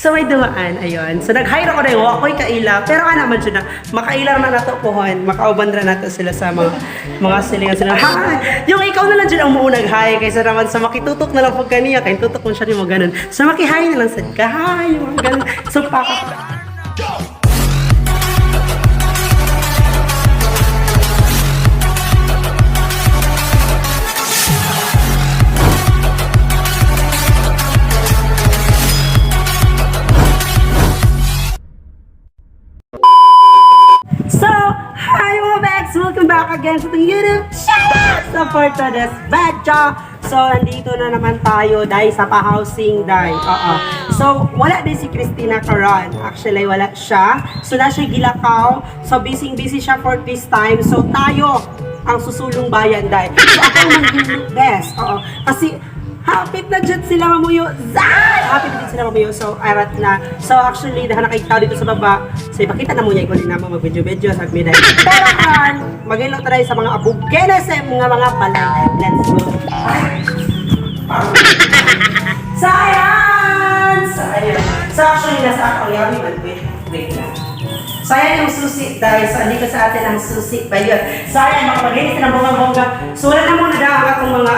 So may dumaan, ayun. So nag-hire ako na yung ako'y kaila. Pero naman siya na, makailar na nato pohon. Makauband na nato sila sa mga silingan sila. Ha! Yung ikaw na lang dyan ang muunag hi. Kaysa naman sa makitutok na lang pag kaniya. Kaya tutok mo siya rin mo ganun. So makihay na lang sa kahay. Mga ganun. So pakak. So, hi mga bags! Welcome back again sa itong YouTube channel! So, for today's video, so, nandito na naman tayo dahil sa pa-housing dahil. So, wala din si Christina karon. Actually, wala siya. So, na siya gilakaw. So, busy siya for this time. So, tayo ang susulong bayan dahil. So, ako ang mag-look best. Kasi, hapit na dyan sila mamuyo. Hapit na dyan sila mamuyo. So, arat na. So, actually, nakakita dito sa baba. So, ipakita na mo niya. Ikaw din naman mag-video-video sa midday. Pero kan, mag-ilaw tayo sa mga abugenes sa mga balay. Let's go. Science! So, actually, nasa ako yabi. Wait lang. So, ayan yung susi dahil sa andito sa atin ang susi pa yun. So, ayan, makapag-inis ng bongga-bongga. So, wala na muna ang atong mga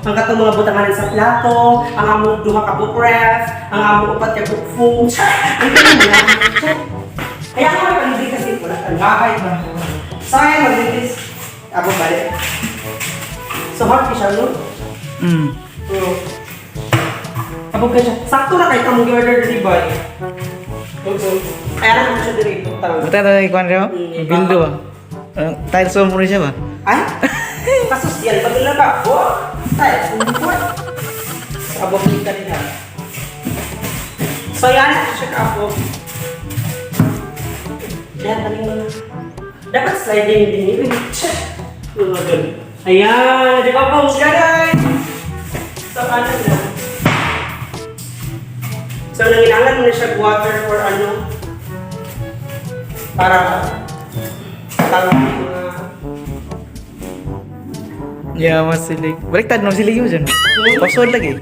ang atong mga butanganan sa plato, ang among duha ka book ref, ang among upat ka book food. Ang ganun mo lang. Kaya ako mag-inis kasi wala kang bahay ba. So, ayan, mag-inis. Ako balik. So, hard siya, no? Abog ka siya. Sakto na kayo kamong i-order dito ba? Kaya naman siya dito. Buta tayo ikuan rin bildo ba? Tiles mo muna siya ba? Ay? Kasus yan. Pag ilan ba? Ay, umipot. Abog ka rin ha. So yan, check up. Yan, taling mo na. Dapat sliding din. Check. Ayan, di ba po? Ganun! So ano na? So, nanginangan mo na siya water or ano para tawag mga Yeah, mas silig. Baliktad no silig mo dyan. Password lagi.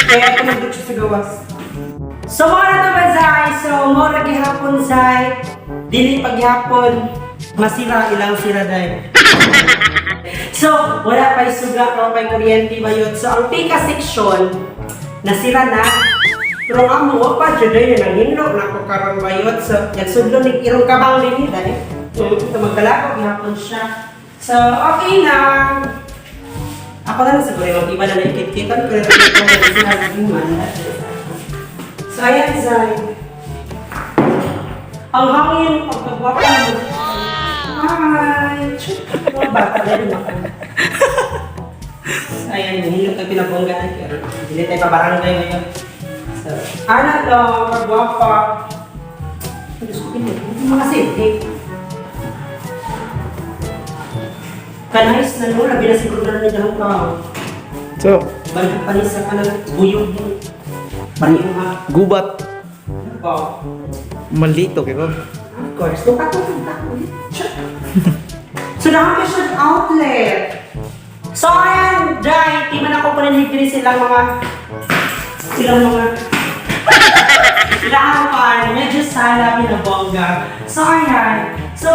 kaya ito nag siya sa gawas. So, mga na ba, Zay? So, mga gihapon, Zay. Dili paghapon, masira ilang sira, Zay. So, wala pa'y suga, wala pa'y kuryente ba yun. So, ang pika section, nasira na. Pero ang mga pa, dyan na nanginlok na ako karang bayot. So, nagsudlo ni irong kabang din dahil. Ito magkalako, gihapon siya. So, okay na. Ako na lang siguro yung iba na naikit-kitan. Pero ito na sinaging man. So, ayan, Zay. Ang hangin, pagkagwapa mo. Hi! Mga bata na rin ako. So, ayan, hinilok na pinabongga na. Hindi tayo pabarangay ngayon. So, anak lang, magwapa. Diyos ko pinag, hindi mo kasi, okay? Kanais na no, labi na siguro na nagdahang ka. So, Balik panisa ka ng buyog mo. Baniyo ha. gubat. Ano ba? Malito kay ko. Of course, nung katulog ulit. So, nakaka siya outlet. So, ayan, Jai, di man ako pananigri silang mga ilahapan, medyo sala, pinabongga. So, ayan. So,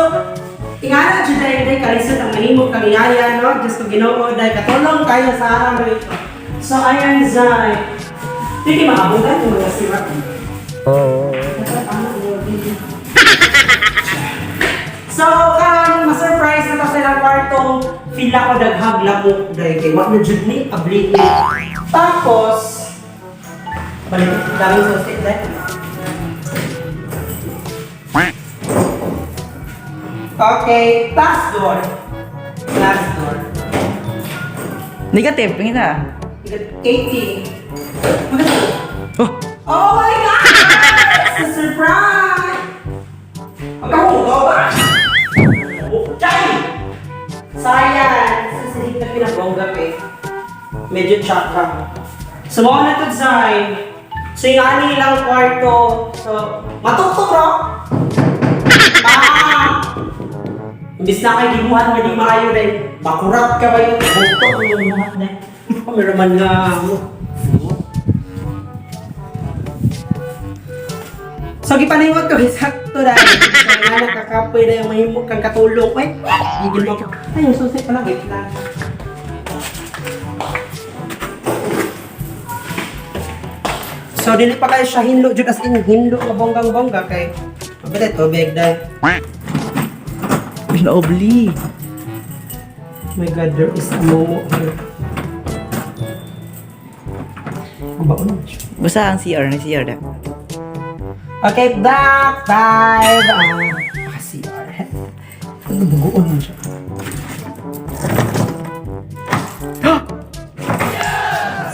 tingala, Juday, kalisod ang mahimog kangiyaya, no? Diyos ko ginoo, dahil katulong tayo sa araw rito. So, ayan, Zay. Hindi makabugan yung mga sirap. Oo. So, ma-surprise na to sila kwartong feel ako daghag lamok dahil kay wag na jud ni abli. Tapos balik daming susit dahil. Okay, last door. Last door. Negative, pingin na. Katie. Oh, Oh my God! It's a surprise! Magkahugaw ba? Chay! Sayang! Sasalit na pinabongga eh. Medyo tsaka. So, mga na ito, Zay. So, yung ani lang kwarto. So, matutok, no? Imbis na kayo gimuhan nga di maayo rin. Bakurat ka ba yun? Bukto ko yung muhat na. Meron man nga. So, gipaningot ko, sakto na. So, nga nakakapoy na yung mahimok kang katulong. Uy, gigil mo ko. Ay, yung susi pala, wait lang. So, dili pa kayo siya hinlo, jud as in, hinlo na bonggang-bongga kay mabili, tubig dahil. Pinaobli. My God, there is a momo here. Ang baon na siya. Basta ang CR, nag-CR na. Okay, back! Bye! CR. Ano, bugoon mo siya.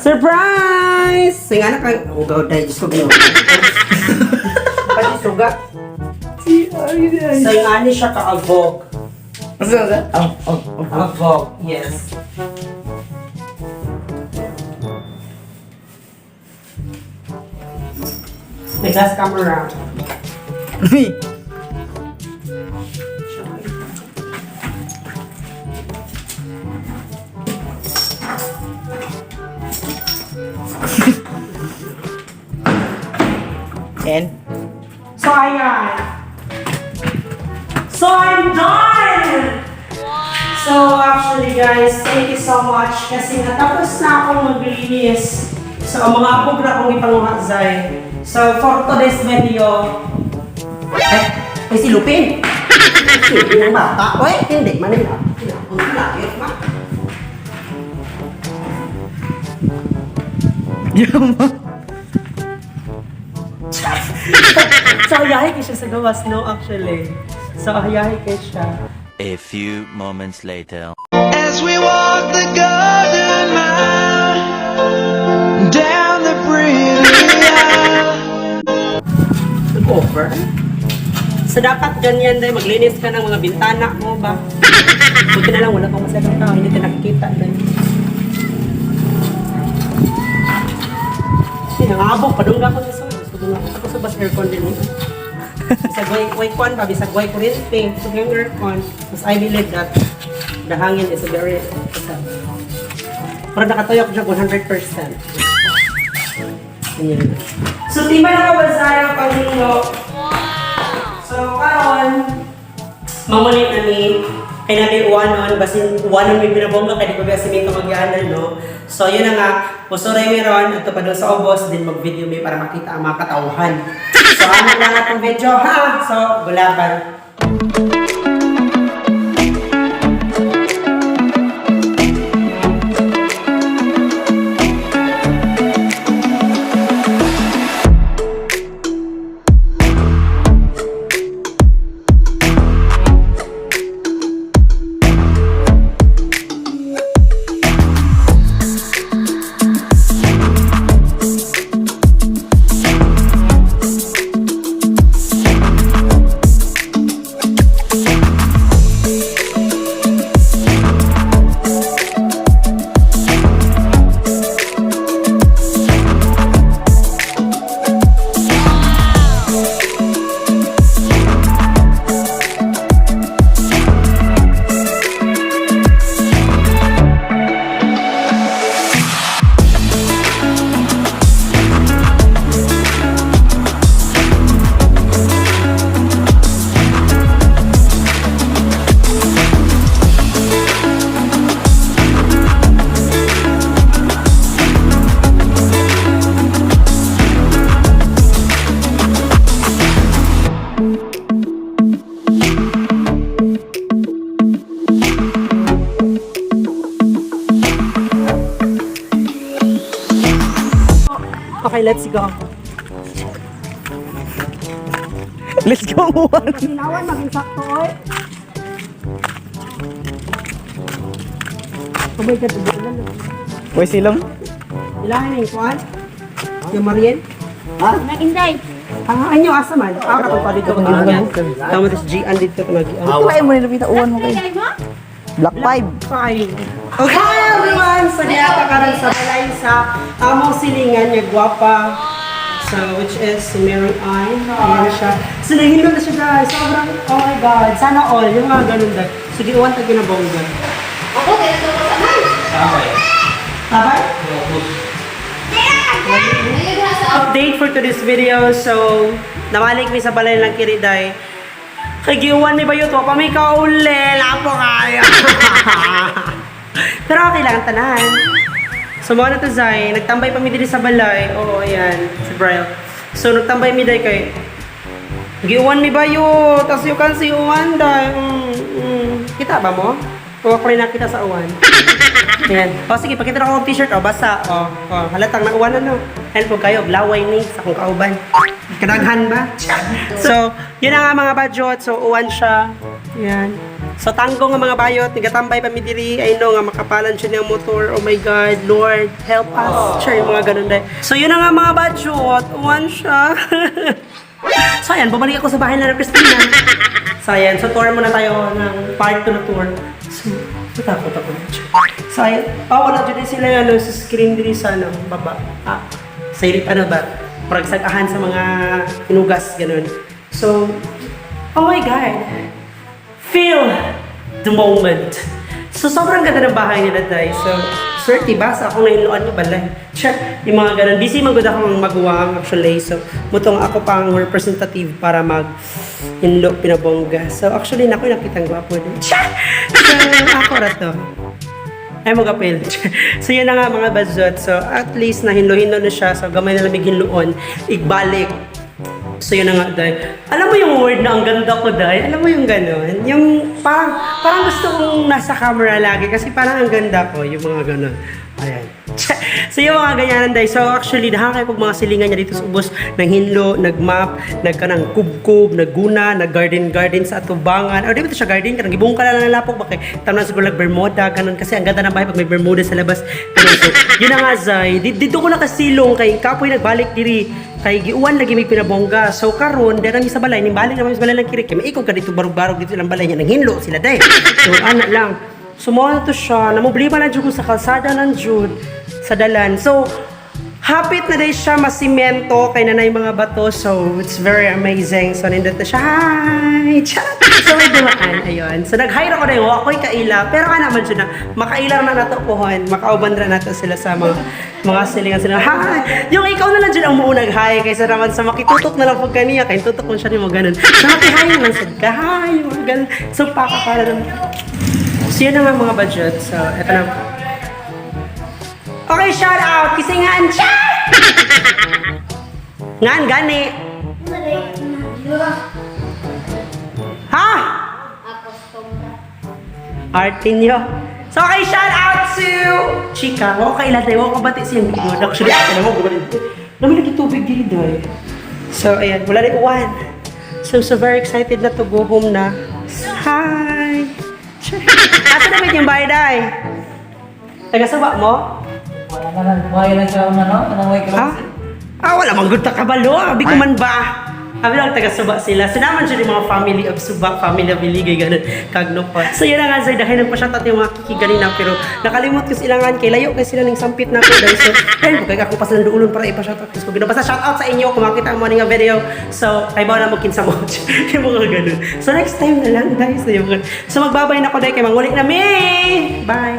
Surprise! Singa na kang... Ugaw dahil, Diyos ko ginawa. Pati suga. Singa ni siya ka-agog. Basta, Agog, yes. May gas camera. Uy! And? So, ayan. So, I'm done! So, actually guys, thank you so much kasi natapos na akong maglinis. So, ang mga apog na akong ipanguhazay. So, for today's video, ay si Lupin! Hindi ng bata. Uy, hindi, manila. Hindi na, ma. Yama. So, ayahay kayo siya sa gawas, no, actually. So, ayahay kayo siya. A few moments later. As we walk the golden mile down the pretty aisle. Over? So, dapat ganyan dahil maglinis ka ng mga bintana mo ba? Buti na lang, wala pang masyadong tao, hindi tayo nakikita dahil. Hindi, nangabog, padungga ko sa soy. So, dunga ako sa bus aircon din. Bisag way kwan ba, bisag way kuryente, so yung aircon, mas I believe that the hangin is very pero nakatuyok siya 100%. Ayan. So, tiba na kabasayo pag-hilo. So, karon mamulit na ni kay nabi uwanon, basin uwanon may binabongga kay di ko biya simento magyanan, no? So, yun na nga, pusuray meron, ito pa doon sa obos, din mag-video may para makita ang mga katauhan. So, ano lang atong video, ha? So, gulaban. Okay, let's go. Let's go, Juan. Ginawan, maging sakto, oy. Oh my God, ilan na. Uy, silang. Ilahan yung kuwan? Yung Marien? Ha? Naginday. Hangaan nyo, asa man? Ako pa dito kung ginawa. Tama tas Gian dito kung nag-ian. Ito kayo mo nilapita uwan mo kayo. Naginday mo? Black 5. Okay, hi everyone! So, di ata karon sa balay sa among silingan niya, gwapa. So, which is si Mary Ann. Ayan siya. So, nahilo na siya guys. Sobrang, oh my God. Sana all. Yung mga ganun dahil. So, giuwan tayo ginabongga. Ako, kaya ito ko sa man. Tabay? Ngayon ha sa Update for for today's video. So, namalik mi sa balay lang kiri day. Kay giuwan ni Bayot, wa pa may kauli, lapo kaya. Pero okay lang tanan. So, mga na to Zay, nagtambay pa mi diri sa balay. Oo, ayan, si Brian. So, nagtambay mi day kay giuwan mi Bayot, tas you can see uwan day. Kita ba mo? O ako rin nakita sa uwan. Ayan. O sige, pakita na ko ang t-shirt. O, basa. O, halatang na uwan ano. Help po kayo, blaway ni sa kong kauban. Kadaghan ba? So, yun na nga mga badyot. So, uwan siya. Ayan. So, tanggo nga mga bayot. Nigatambay pa mi diri. I know nga makapalan siya ng motor. Oh my God, Lord, help us. Sure, yung mga ganun dahil. So, yun na nga mga badyot. Uwan siya. So, ayan. Bumalik ako sa bahay na Christina. So, ayan. So, tour muna tayo ng part 2 na tour. So, natakot ako na siya. So, ayan. Wala dyan sila ano, sa screen diri sa ano, baba. Sa ilip ano ba? Parang sagahan sa mga inugas, ganun. So, oh my God. Feel the moment. So, sobrang ganda ng bahay nila, guys. So, swerte ba sa akong nainuan niyo balay? Check. Yung mga ganun. Busy magod akong magawa actually. So, mutong ako pang representative para mag-inlo pinabongga. So, actually, naku, nakitang gwapo din. Check! So, ako na to. Ay, mag-apil. So, yun na nga mga bazot. So, at least, nahinlo-hinlo na siya. So, gamay na lamig hinloon. Igbalik. So, yun na nga, Day. Alam mo yung word na ang ganda ko, Day? Alam mo yung gano'n? Yung parang gusto kong nasa camera lagi kasi parang ang ganda ko, yung mga gano'n. Ayan. So, yung mga ganyanan, Day. So, actually, nakakaya pag mga silingan niya dito sa ubos, nang hinlo, nagmap, nagkanang kubkub, nagguna, nag-garden sa atubangan. O, di ba ito siya garden? Kanang gibong ka lang ng lapok, bakit? Tamang siguro nag-bermuda, ganun. Kasi ang ganda ng bahay pag may bermuda sa labas. Ganun. So, yun na nga, Zay. Dito ko nakasilong kay kapoy nagbalik diri. Kay giuwan lagi may pinabongga. So karon dira mi sa balay, nimbalik naman sa balay lang kiri. Kay maikog ka dito barug-barug dito lang balay niya nang hinlo sila day. So ana lang. Sumo to siya, namoblima na jud ko sa kalsada ng jud sa dalan. So hapit na day siya masimento kay nanay mga bato. So it's very amazing. So nindot na siya. Hi! Chat! So may dumaan, ayun. So nag-hire ako na yung ako'y kaila. Pero ka naman siya na, makailar na nato pohon. Makauban na nato sila sa mga silingan sila. Hi! Yung ikaw na lang dyan ang muunag hi. Kaysa naman sa makitutok na lang pag kaniya. Kaya tutok mo siya yung mga ganun. So makihay lang sa hi! Yung mga ganun. So pakakala naman. So yun na nga mga budget. So eto na. Okay, shout out! Kisingan! Chat! Ngan, gani! Ha? Artinyo. So, okay, shout out to Chika. Okay, lahat na yung kabati siya. Actually, ako naman, gumanin. Namin lagi tubig dito eh. So, ayan, wala na uwan. So, very excited na to go home na. Hi! Asa na yung bahay, Day? Taga-saba mo? Wala na, buhay lang siya ano? Anong way Ha? Wala mang gud ta kabalo. Abi ko man ba? Abi lang taga-Suba sila. Sinaman siya yung mga family of Suba, family of Biligay, ganun, kagnopot. So yun na nga, Zay, dahil nagpa-shoutout yung mga kikiganina, pero nakalimot ko silangan, kay layo kay sila ng sampit na ko. Dahil so, ayun, kaya ako pa sa duulon para ipa-shoutout. So, binabasa shoutout sa inyo kung makita mo nga video. So, ay ba na mo kinsa mo yung mga ganun. So, next time na lang, guys. So, magbabay na ko, dahil kay mangulit na me! Bye!